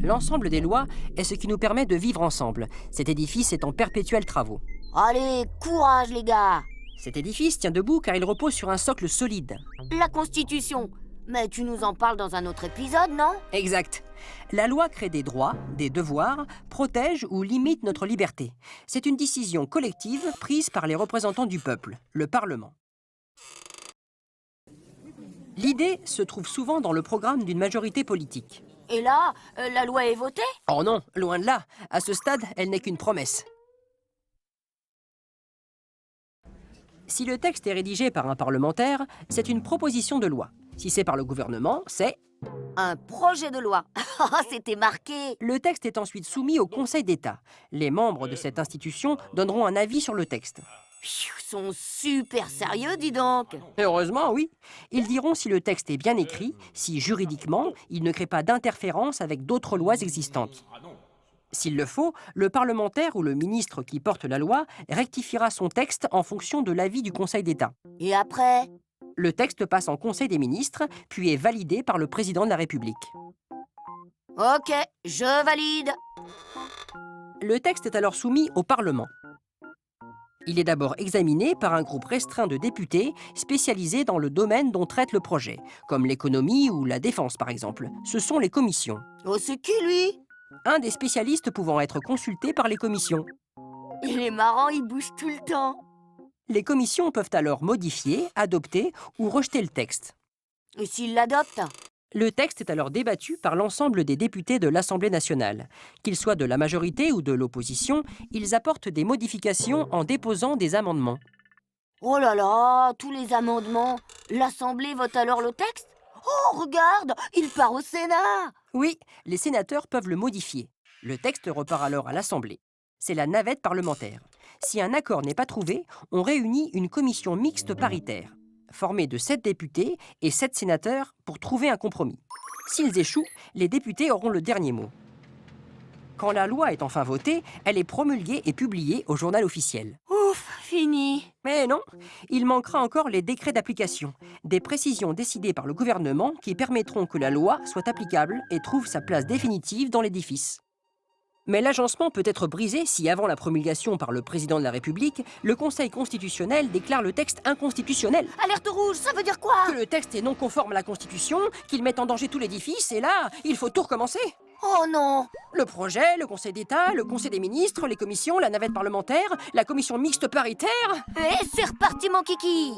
L'ensemble des lois est ce qui nous permet de vivre ensemble. Cet édifice est en perpétuels travaux. Allez, courage les gars! Cet édifice tient debout car il repose sur un socle solide. La Constitution. Mais tu nous en parles dans un autre épisode, non? Exact. La loi crée des droits, des devoirs, protège ou limite notre liberté. C'est une décision collective prise par les représentants du peuple, le Parlement. L'idée se trouve souvent dans le programme d'une majorité politique. Et là, la loi est votée? Oh non, loin de là. À ce stade, elle n'est qu'une promesse. Si le texte est rédigé par un parlementaire, c'est une proposition de loi. Si c'est par le gouvernement, c'est... Un projet de loi. Oh, c'était marqué. Le texte est ensuite soumis au Conseil d'État. Les membres de cette institution donneront un avis sur le texte. Ils sont super sérieux, dis donc. Heureusement, oui. Ils diront si le texte est bien écrit, si juridiquement, il ne crée pas d'interférence avec d'autres lois existantes. S'il le faut, le parlementaire ou le ministre qui porte la loi rectifiera son texte en fonction de l'avis du Conseil d'État. Et après? Le texte passe en Conseil des ministres, puis est validé par le président de la République. Ok, je valide. Le texte est alors soumis au Parlement. Il est d'abord examiné par un groupe restreint de députés spécialisés dans le domaine dont traite le projet, comme l'économie ou la défense par exemple. Ce sont les commissions. Oh, c'est qui lui? Un des spécialistes pouvant être consulté par les commissions. Il est marrant, il bouge tout le temps. Les commissions peuvent alors modifier, adopter ou rejeter le texte. Et s'il l'adopte? Le texte est alors débattu par l'ensemble des députés de l'Assemblée nationale. Qu'ils soient de la majorité ou de l'opposition, ils apportent des modifications en déposant des amendements. Oh là là, tous les amendements. L'Assemblée vote alors le texte? Oh, regarde, il part au Sénat. Oui, les sénateurs peuvent le modifier. Le texte repart alors à l'Assemblée. C'est la navette parlementaire. Si un accord n'est pas trouvé, on réunit une commission mixte paritaire, formée de 7 députés et 7 sénateurs pour trouver un compromis. S'ils échouent, les députés auront le dernier mot. Quand la loi est enfin votée, elle est promulguée et publiée au journal officiel. Ouf, fini. Mais non, il manquera encore les décrets d'application, des précisions décidées par le gouvernement qui permettront que la loi soit applicable et trouve sa place définitive dans l'édifice. Mais l'agencement peut être brisé si, avant la promulgation par le président de la République, le Conseil constitutionnel déclare le texte inconstitutionnel. Alerte rouge, ça veut dire quoi? Que le texte est non conforme à la Constitution, qu'il met en danger tout l'édifice, et là, il faut tout recommencer. Oh non. Le projet, le Conseil d'État, le Conseil des ministres, les commissions, la navette parlementaire, la commission mixte paritaire... Et c'est reparti, mon kiki.